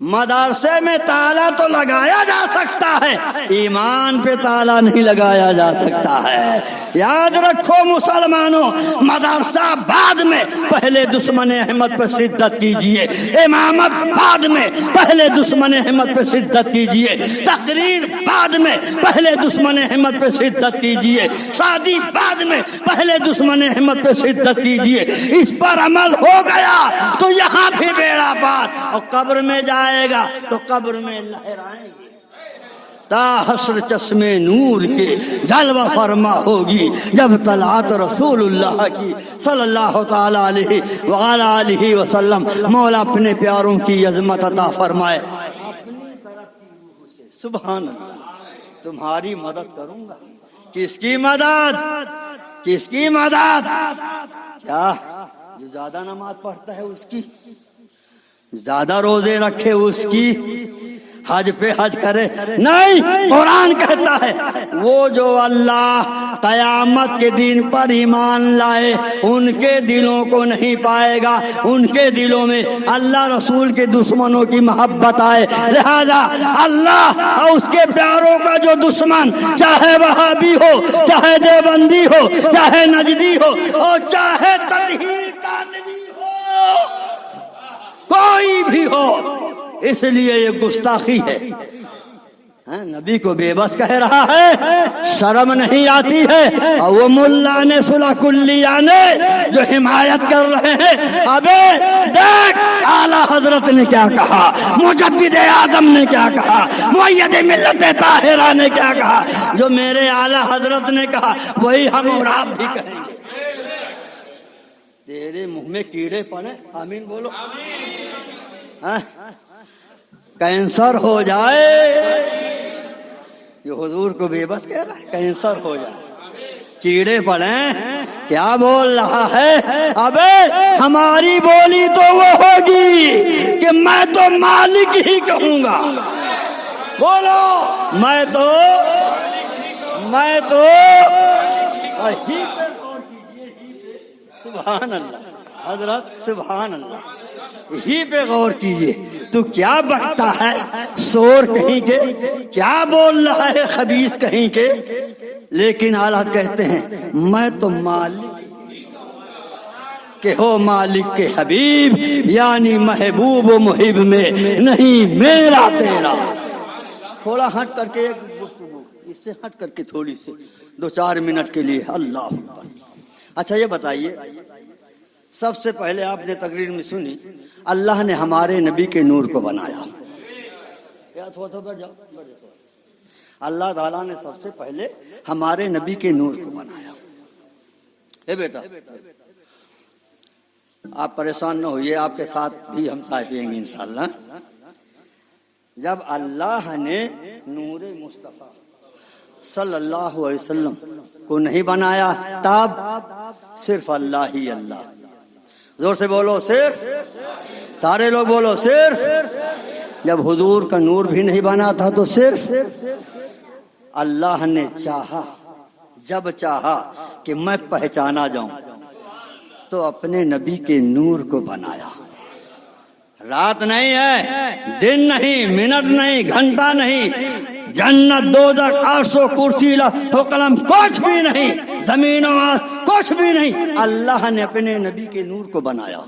مدرسے میں تالا تو لگایا جا سکتا ہے، ایمان پہ تالا نہیں لگایا جا سکتا ہے، یاد رکھو مسلمانوں، مدرسہ بعد میں، پہلے دشمن احمد پہ شدت کیجئے، امامت بعد میں، پہلے دشمن احمد پہ شدت کیجئے، تقریر بعد میں، پہلے دشمن احمد پہ شدت کیجئے، شادی بعد میں، پہلے دشمن احمد پہ شدت کیجئے، اس پر عمل ہو گیا تو یہاں بھی بیڑا پار، اور قبر میں جائے گا تو قبر میں لہرائیں گے، تا حشر چشمے نور کے جلوہ فرما ہوگی، جب طلعت رسول اللہ کی صلی اللہ تعالی علیہ وآلہ آلہ وسلم، مولا اپنے پیاروں کی عظمت عطا فرمائے، اپنی طرف کی روح سے، سبحان اللہ، تمہاری مدد کروں گا، کس کی مدد؟ کس کی مدد؟ کیا جو زیادہ نماز پڑھتا ہے اس کی، زیادہ روزے رکھے اس کی، حج پہ حج کرے، نہیں، قرآن کہتا ہے وہ جو اللہ قیامت کے دن پر ایمان لائے ان کے دلوں کو نہیں پائے گا، ان کے دلوں میں اللہ رسول کے دشمنوں کی محبت آئے، لہذا اللہ اور اس کے پیاروں کا جو دشمن، چاہے وہابی ہو، چاہے دیوبندی ہو، چاہے نجدی ہو، اور چاہے تطہیر کانوی ہو، کوئی بھی ہو، اس لیے یہ گستاخی ہے، نبی کو بے بس کہہ رہا ہے، شرم نہیں آتی ہے؟ اور وہ ملا نے صلح کلیہ نے جو حمایت کر رہے ہیں، ابے دیکھ اعلیٰ حضرت نے کیا کہا، مجدد اعظم نے کیا کہا، مؤید ملت طاہرہ نے کیا کہا، جو میرے اعلیٰ حضرت نے کہا وہی ہم اور آپ بھی کہیں گے۔ تیرے منہ میں کیڑے پڑے، آمین بولو، کینسر ہو جائے، یہ حضور کو بے بس کہہ رہا ہے، کینسر ہو جائے، کیڑے پڑیں، کیا بول رہا ہے؟ ابے ہماری بولی تو وہ ہوگی کہ میں تو مالک ہی کہوں گا، بولو میں تو ہی پہ غور کیجئے، سبحان اللہ حضرت، سبحان اللہ، ہی پہ غور کیجئے۔ تو کیا بکتا ہے سور کہیں کے، کیا بول رہا ہے خبیث کہیں کے، لیکن حالات کہتے ہیں میں تو مالک کہ ہو مالک کے حبیب، یعنی محبوب و محب میں نہیں میرا تیرا۔ تھوڑا ہٹ کر کے ایک گفتگو، اس سے ہٹ کر کے تھوڑی سی 2-4 منٹ کے لیے، اللہ اکبر۔ اچھا یہ بتائیے، سب سے پہلے آپ نے تقریر میں سنی اللہ نے ہمارے نبی کے نور کو بنایا، اللہ تعالیٰ نے سب سے پہلے ہمارے نبی کے نور کو بنایا۔ اے بیٹا آپ پریشان نہ ہوئیے، آپ کے ساتھ بھی ہم چائے پیئیں گے انشاءاللہ۔ جب اللہ نے نور مصطفیٰ صلی اللہ علیہ وسلم کو نہیں بنایا، تب صرف اللہ ہی اللہ، زور سے بولو صرف، سارے لوگ بولو صرف۔ جب حضور کا نور بھی نہیں بنا تھا تو صرف اللہ نے چاہا، جب چاہا کہ میں پہچانا جاؤں تو اپنے نبی کے نور کو بنایا۔ رات نہیں ہے، دن نہیں، منٹ نہیں، گھنٹہ نہیں، جنت دوزخ عرش و کرسی لوح و قلم کچھ بھی نہیں، زمین و آسمان کچھ بھی نہیں، اللہ نے اپنے نبی کے نور کو بنایا۔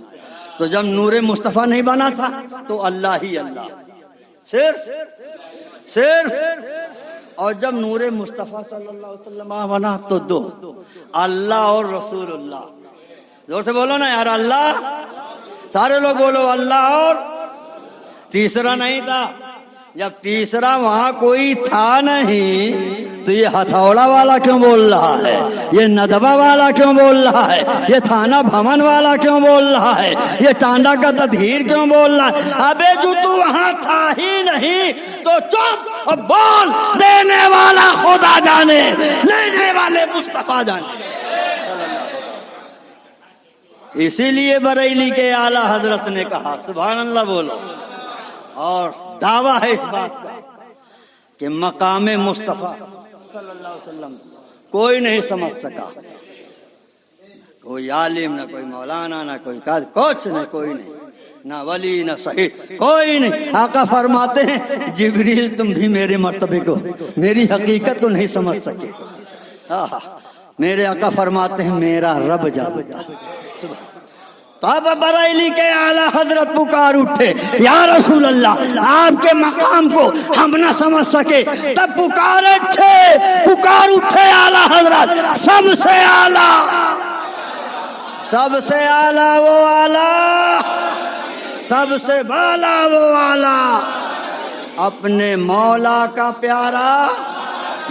تو جب نور مصطفیٰ نہیں بنا تھا تو اللہ ہی اللہ، صرف، اور جب نور مصطفیٰ صلی اللہ علیہ وسلم بنا تو دو، اللہ اور رسول اللہ۔ زور سے بولو نا یار، اللہ، سارے لوگ بولو اللہ، اور تیسرا نہیں تھا۔ جب تیسرا وہاں کوئی تھا نہیں تو یہ ہتھوڑا والا کیوں بول رہا ہے، یہ ندبہ والا کیوں بول رہا ہے، یہ تھانہ بھون والا کیوں بول رہا ہے، یہ ٹانڈا کا تدہیر کیوں بول رہا ہے؟ ابے جو تو وہاں تھا ہی نہیں تو چپ اور بول، دینے والا خدا جانے، لینے والے مصطفیٰ جانے۔ اسی لیے بریلی کے اعلیٰ حضرت نے کہا، سبحان اللہ بولو، اور دعویٰ ہے اس بات کا کہ مقام مصطفیٰ صلی اللہ علیہ وسلم کوئی نہیں سمجھ سکا، کوئی عالم، نہ کوئی مولانا، نہ کوئی قاضی، کچھ نہیں، کوئی نہیں، نہ ولی، نہ شہید، کوئی نہیں۔ آقا فرماتے ہیں جبریل تم بھی میرے مرتبے کو، میری حقیقت کو نہیں سمجھ سکے۔ میرے آقا فرماتے ہیں میرا رب جانتا ہے۔ تب بریلی کے اعلیٰ حضرت پکار اٹھے، یا رسول اللہ آپ کے مقام کو ہم نہ سمجھ سکے، تب پکار اٹھے اعلیٰ حضرت، سب سے اعلیٰ وہ اعلیٰ، سب سے بالا وہ اعلیٰ، اپنے مولا کا پیارا،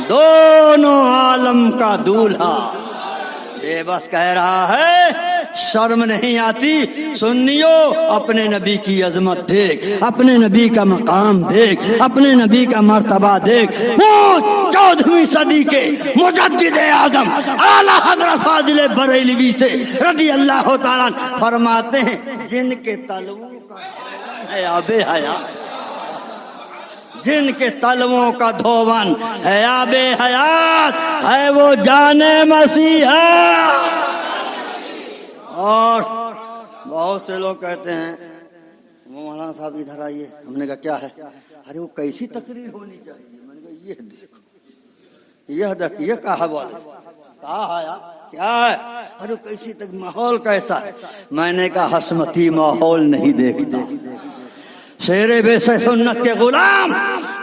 دونوں عالم کا دولہا، بے بس کہہ رہا ہے شرم نہیں آتی؟ سنیو، اپنے نبی کی عظمت دیکھ، اپنے نبی کا مقام دیکھ، اپنے نبی کا مرتبہ دیکھ۔ 14ویں صدی کے مجدد اعظم اعلیٰ حضرت فاضل بریلوی سے رضی اللہ تعالیٰ فرماتے ہیں جن کے تلووں کا ہے آب حیات، جن کے تلووں کا دھوون ہے آب حیات، ہے وہ جان مسیحا۔ اور بہت سے لوگ کہتے ہیں مولانا صاحب ادھر آئیے، ہم نے کہا کیا ہے؟ ارے وہ کیسی تقریر ہونی چاہیے؟ میں نے کہا یہ دیکھو، یہ کہا بولے، کہا ہے کیا ہے؟ ارے کیسی تک ماحول کیسا ہے؟ میں نے کہا حسمتی ماحول نہیں دیکھتا، شیر بے سنت کے غلام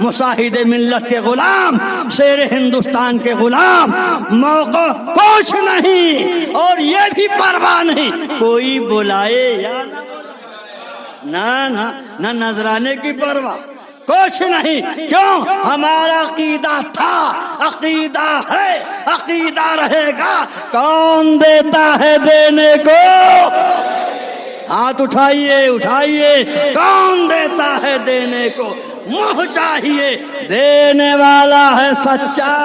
مشاہد ملت کے غلام، شیر ہندوستان کے غلام، موقع کچھ نہیں اور یہ بھی پرواہ نہیں کوئی بلائے یا نہ نذرانے کی پرواہ کچھ نہیں. کیوں؟ ہمارا عقیدہ تھا، عقیدہ ہے، عقیدہ رہے گا. کون دیتا ہے دینے کو؟ ہاتھ اٹھائیے اٹھائیے. کون دیتا ہے دینے کو؟ منہ چاہیے. دینے والا ہے سچا،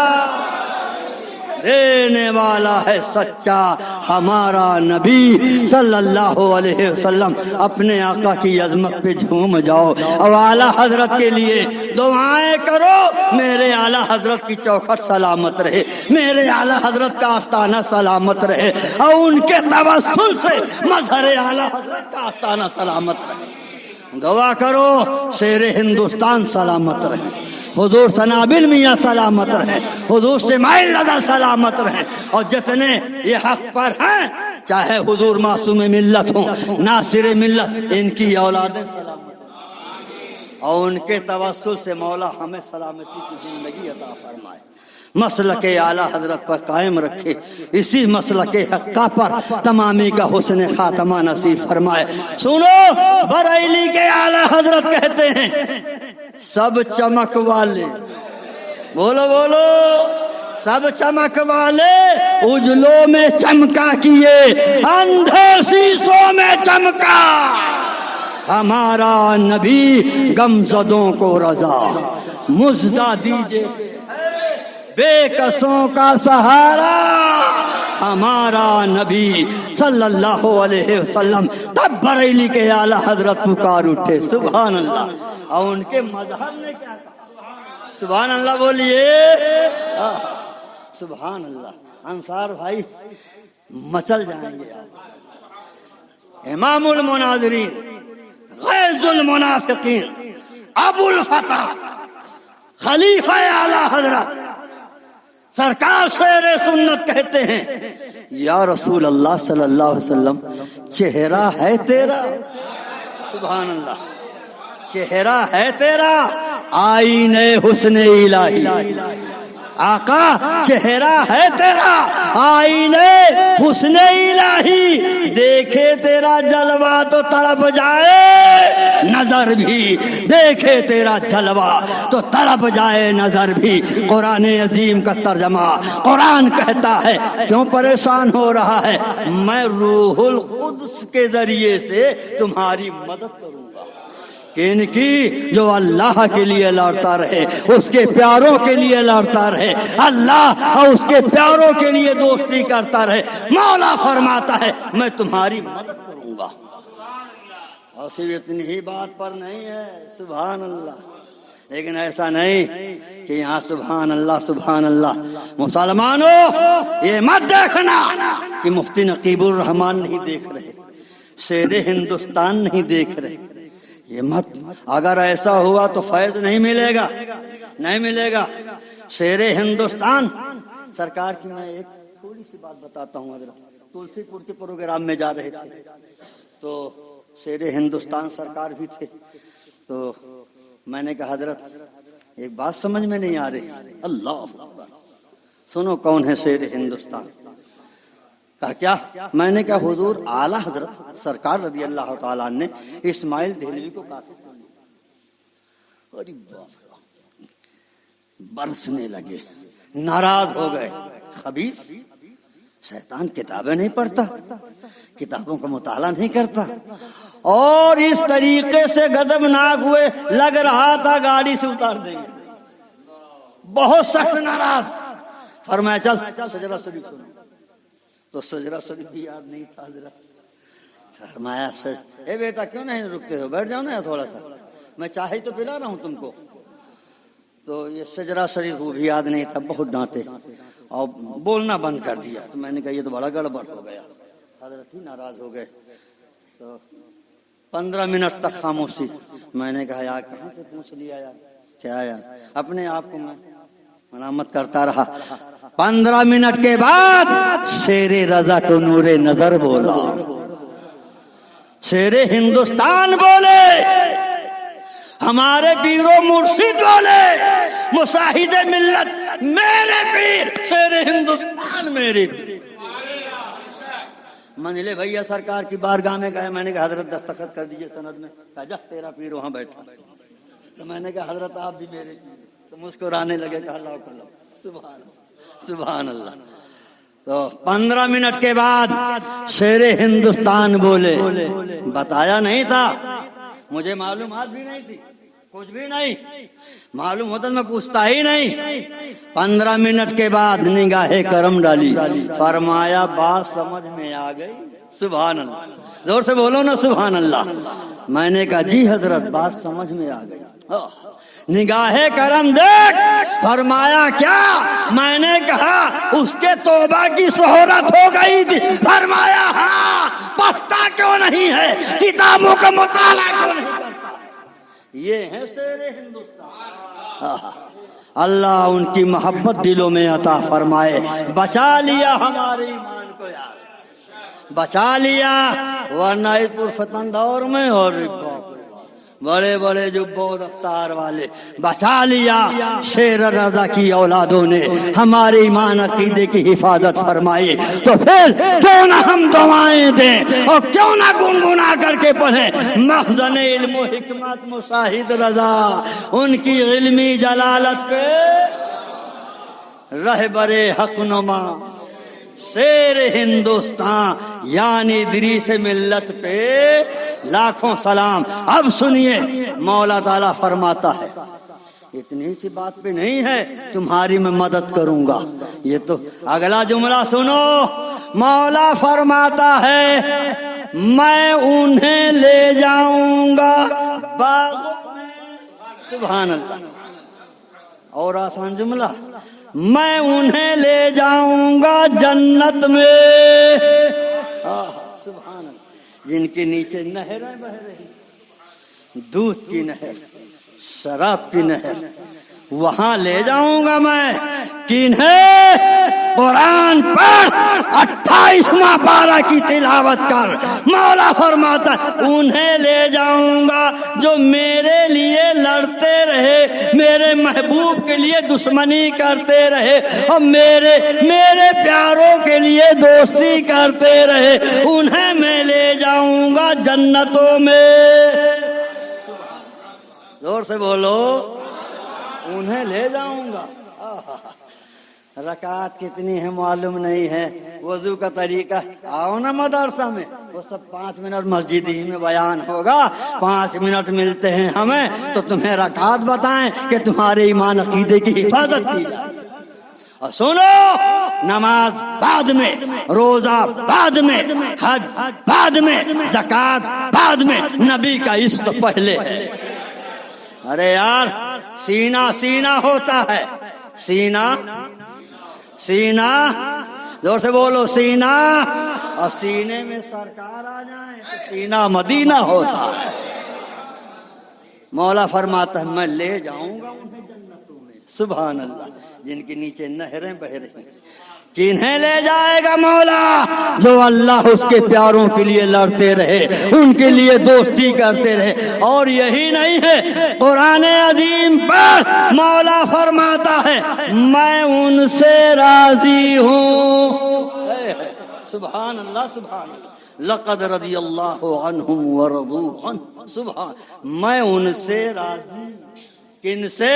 دینے والا ہے سچا ہمارا نبی صلی اللہ علیہ وسلم. اپنے آقا کی عظمت پہ جھوم جاؤ اور اعلیٰ حضرت کے لیے دعائیں کرو. میرے اعلیٰ حضرت کی چوکھٹ سلامت رہے، میرے اعلیٰ حضرت کا آستانہ سلامت رہے اور ان کے توسل سے مظہر اعلیٰ حضرت کا آستانہ سلامت رہے. دعا کرو شیر ہندوستان سلامت رہے، حضور سنابل میاں سلامت رہے، حضور اسماعیل رضا سلامت رہے، اور جتنے یہ حق پر ہیں چاہے حضور معصوم ملت ہوں، ناصر ملت، ان کی اولادیں سلامت رہیں اور ان کے توسل سے مولا ہمیں سلامتی کی زندگی عطا فرمائے. مسلک اعلیٰ حضرت پر قائم رکھے، اسی مسلک حقہ پر تمامی کا حسن خاتمہ نصیب فرمائے. سنو، بریلی کے اعلیٰ حضرت کہتے ہیں سب چمک والے، بولو بولو، سب چمک والے اجلوں میں چمکا کیے، اندھے شیشوں میں چمکا. ہمارا نبی غمزدوں کو رضا، مژدہ دیجئے بے کسوں کا سہارا. ہمارا نبی صلی اللہ علیہ وسلم. تب بریلی کے اعلیٰ حضرت پکار اٹھے، سبحان اللہ. اور ان کے مظہر نے کیا کہا؟ سبحان اللہ بولیے، سبحان اللہ. انصار بھائی مچل جائیں گے. امام المناظرین، غیظ المنافقین، ابو الفتح، خلیفہ اعلیٰ حضرت سرکار شیر سنت کہتے ہیں یا رسول اللہ صلی اللہ علیہ وسلم چہرہ ہے تیرا، سبحان اللہ، چہرہ ہے تیرا آئینے حسن الہی. آقا چہرہ ہے تیرا آئینے حسن الہی، دیکھے تیرا جلوہ تو تڑپ جائے نظر بھی، دیکھے تیرا جلوہ تو تڑپ جائے نظر بھی. قرآن عظیم کا ترجمہ، قرآن کہتا ہے کیوں پریشان ہو رہا ہے؟ میں روح القدس کے ذریعے سے تمہاری مدد کروں گا. ان کی جو اللہ کے لیے لڑتا رہے، اس کے پیاروں کے لیے لڑتا رہے، اللہ اور اس کے پیاروں کے لیے دوستی کرتا رہے، مولا فرماتا ہے میں تمہاری مدد کروں گا. اور صرف اتنی ہی بات پر نہیں ہے، سبحان اللہ. لیکن ایسا نہیں کہ یہاں سبحان اللہ. مسلمانوں یہ مت دیکھنا کہ مفتی نقیب الرحمان نہیں دیکھ رہے، شیر ہندوستان نہیں دیکھ رہے. یہ مت، اگر ایسا ہوا تو فیض نہیں ملے گا، نہیں ملے گا. شیر ہندوستان سرکار کی میں ایک تھوڑی سی بات بتاتا ہوں. حضرت تلسی پور کے پروگرام میں جا رہے تھے تو شیر ہندوستان سرکار بھی تھے. تو میں نے کہا حضرت ایک بات سمجھ میں نہیں آ رہی. اللہ اکبر، سنو کون ہے شیر ہندوستان؟ کہا کیا؟ میں نے کہا حضور اعلیٰ حضرت سرکار رضی اللہ تعالیٰ نے اسماعیل دہلوی کو کافر کر دیا. ارے باپ، برسنے لگے، ناراض ہو گئے. خبیث شیطان کتابیں نہیں پڑھتا، کتابوں کا مطالعہ نہیں کرتا، اور اس طریقے سے غضبناک ہوئے لگ رہا تھا گاڑی سے اتار دیں گے. بہت سخت ناراض. فرمایا چل سجرہ شریف سنو. تو سجرہ شریف بھی یاد نہیں تھا حضرت. فرمایا اے بیٹا کیوں نہیں رکتے ہو، بیٹھ جاؤ نا تھوڑا سا، میں چائے تو پلا رہا ہوں تم کو. تو یہ سجرہ شریف وہ بھی یاد نہیں تھا. بہت ڈانٹے اور بولنا بند کر دیا. تو میں نے کہا یہ تو بڑا گڑبڑ ہو گیا. حضرت ہی ناراض ہو گئے. تو 15 منٹ تک خاموشی. میں نے کہا یار کہاں سے پوچھ لیا یار، کیا یار، اپنے آپ کو میں ملامت کرتا رہا. 15 منٹ کے بعد شیر رضا کو نور نظر بولا، شیر ہندوستان بولے ہمارے پیرو مرشد والے مشاہد ملت میرے پیر شیر ہندوستان میرے پیر. منجلے بھیا سرکار کی بارگاہ میں گئے, میں نے کہا حضرت دستخط کر دیجئے سند میں. کہا جا تیرا پیر وہاں بیٹھا. تو میں نے کہا حضرت آپ بھی میرے پیر. تو مسکرانے لگے. کہا اللہ کلو سبحان سبحان اللہ. تو 15 منٹ کے بعد شیر ہندوستان بولے. بتایا نہیں تھا, مجھے معلومات بھی نہیں تھی, کچھ بھی نہیں معلوم ہوتا میں پوچھتا ہی نہیں. 15 منٹ کے بعد نگاہ کرم ڈالی, فرمایا بات سمجھ میں آ گئی. سبحان اللہ, زور سے بولو نا سبحان اللہ. میں نے کہا جی حضرت بات سمجھ میں آ گئی. نگاہ کرم دیکھ. فرمایا کیا؟ میں نے کہا اس کے توبہ کی شہرت ہو گئی تھی. فرمایا ہاں, پڑھتا کیوں نہیں ہے, کتابوں کا مطالعہ کیوں نہیں کرتا. یہ ہے شیر ہندوستان. اللہ ان کی محبت دلوں میں عطا فرمائے. بچا لیا ہمارے ایمان کو یار, بچا لیا, ورنہ اس پرفتن دور میں اور بڑے بڑے جو بہت افطار والے. بچا لیا شیر رضا کی اولادوں نے ہمارے ایمان عقیدے کی حفاظت فرمائی. تو پھر کیوں نہ ہم دعائیں دیں اور کیوں نہ گنگنا کر کے پڑھیں مخزن علم و حکمت مشاہد رضا, ان کی علمی جلالت پہ رہبر حق نما شیر ہندوستان یعنی ادریس ملت پہ لاکھوں سلام. اب سنیے مولا تعالیٰ فرماتا ہے, اتنی سی بات پہ نہیں ہے تمہاری میں مدد کروں گا. یہ تو اگلا جملہ سنو. مولا فرماتا ہے میں انہیں لے جاؤں گا باغوں میں. سبحان اللہ. اور آسان جملہ, میں انہیں لے جاؤں گا جنت میں. سبحان اللہ. جن کے نیچے نہریں بہ رہی, دودھ کی نہر, شراب کی نہر, وہاں لے جاؤں گا میں. کنہیں قرآن پڑھ 28واں پارہ کی تلاوت کر. مولا فرماتا انہیں لے جاؤں گا جو میرے لیے لڑتے رہے, میرے محبوب کے لیے دشمنی کرتے رہے اور میرے پیاروں کے لیے دوستی کرتے رہے. انہیں میں لے جاؤں گا جنتوں میں. زور سے بولو, انہیں لے جاؤں گا. رکعت کتنی ہے معلوم نہیں ہے, وضو کا طریقہ آؤ نا مدرسہ میں, وہ سب 5 منٹ مسجد ہی میں بیان ہوگا. 5 منٹ ملتے ہیں ہمیں تو تمہیں رکعت بتائیں کہ تمہارے ایمان عقیدے کی حفاظت کی جائے. اور سنو, نماز بعد میں, روزہ بعد میں, حج بعد میں, زکات بعد میں, نبی کا عشق پہلے ہے. ارے یار سینہ سینہ ہوتا ہے, سینہ سینہ, زور سے بولو سینہ. اور سینے میں سرکار آ جائیں تو سینہ مدینہ ہوتا ہے. مولا فرماتا ہے میں لے جاؤں گا انہیں جنتوں میں. سبحان اللہ. جن کے نیچے نہریں بہ رہی. کنہیں لے جائے گا مولا؟ جو اللہ اس کے پیاروں کے لیے لڑتے رہے, ان کے لیے دوستی کرتے رہے. اور یہی نہیں ہے, قرآن عظیم پر مولا فرماتا ہے میں ان سے راضی ہوں. سبحان اللہ سبحان اللہ. لقد رضی اللہ عنہم ورضوا عنہ. سبحان, میں ان سے راضی. کن سے؟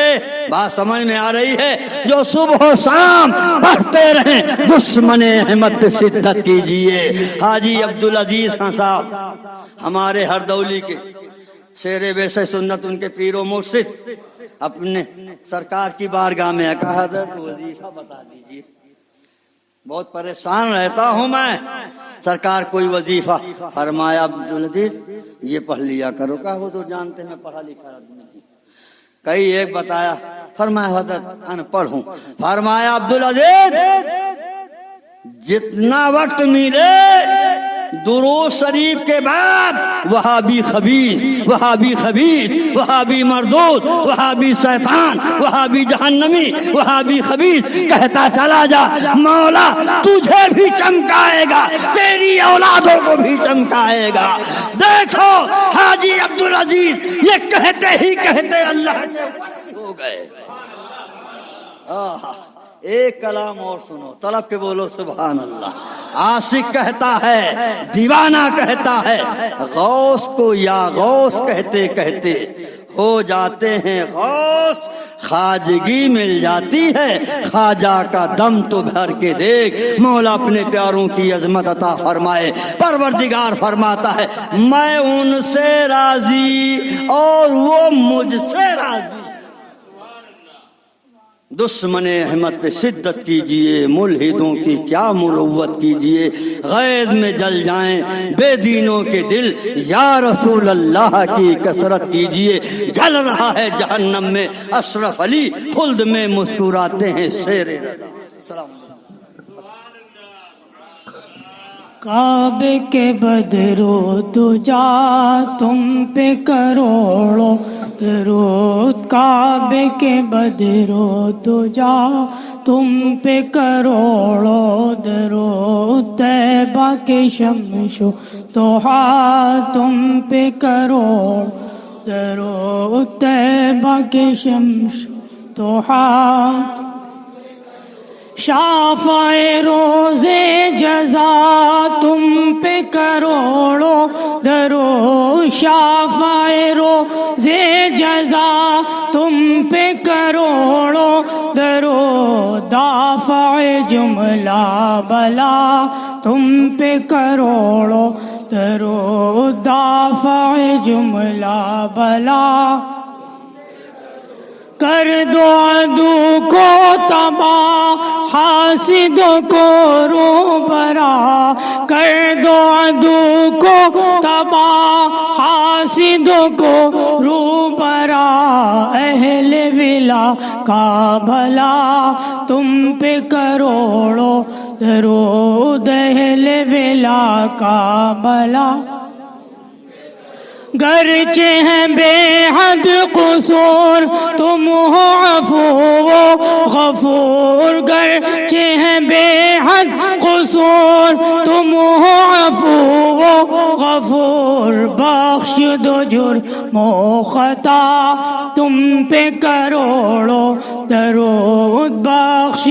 بات سمجھ میں آ رہی ہے؟ جو صبح و شام پڑھتے رہیں دشمن احمد پہ شدت کیجئے. حاجی عبدالعزیز خان صاحب ہمارے ہردولی کے شیر بیش سنت, ان کے پیر و مرشد اپنے سرکار کی بارگاہ میں کہا حضرت وظیفہ بتا دیجئے, بہت پریشان رہتا ہوں میں. سرکار کوئی وظیفہ. فرمایا عبدالعزیز یہ پڑھ لیا کرو. کہا حضور جانتے میں پڑھا لکھا آدمی نہیں. کئی ایک بتایا. فرمایا حضرت ان پڑھ ہوں. فرمایا عبدالعزیز جتنا وقت ملے درود شریف کے بعد وہابی خبیث، وہابی خبیث، وہابی مردود، وہابی شیطان، وہابی جہنمی، وہابی خبیث کہتا چلا جا، مولا تجھے بھی چمکائے گا، تیری اولادوں کو بھی چمکائے گا۔ دیکھو حاجی عبدالعزیز یہ کہتے ہی کہتے اللہ کے ولی ہو گئے۔ ایک کلام اور سنو، طلب کے بولو سبحان اللہ۔ عاشق کہتا ہے، دیوانہ کہتا ہے، غوث کو یا غوث کہتے کہتے ہو جاتے ہیں غوث، خواجگی مل جاتی ہے خواجہ کا دم تو بھر کے دیکھ۔ مولا اپنے پیاروں کی عظمت عطا فرمائے۔ پروردگار فرماتا ہے میں ان سے راضی اور وہ مجھ سے راضی۔ دشمن احمد پہ شدت کیجئے، ملحدوں کی کیا مروت کیجئے، غیظ میں جل جائیں بے دینوں کے دل، یا رسول اللہ کی کثرت کیجئے۔ جل رہا ہے جہنم میں اشرف علی، خلد میں مسکراتے ہیں شیر رضا۔ السلام علیکم۔ کعبے کے بدرو دجا تم پہ کروڑوں درود، کعبے کے بدرو دجا تم پہ کروڑوں درود، طیبہ کے شمس و ضحیٰ تم پہ کروڑ درود، طیبہ کے شمس و ضحیٰ، شافع روز جزا تم پہ کروڑوں درود، شافع روز جزا تم پہ کروڑوں درود، دافع جملہ بلا تم پہ کروڑوں درود، دافع جملہ بلا، کر دو عدو کو تباہ حاسدوں کو روبرا، کر دو عدو کو تباہ حاسدوں کو روبرا، اہل ولا کا بھلا تم پہ کروڑوں درود، اہل ولا کا بھلا، گرچہ ہیں بے حد قصور تم ہو عفو و غفور، گرچہ ہیں بے حد قصور تم ہو عفو و غفور، بخش دو جرم و خطا تم پہ کروڑوں درود، بخش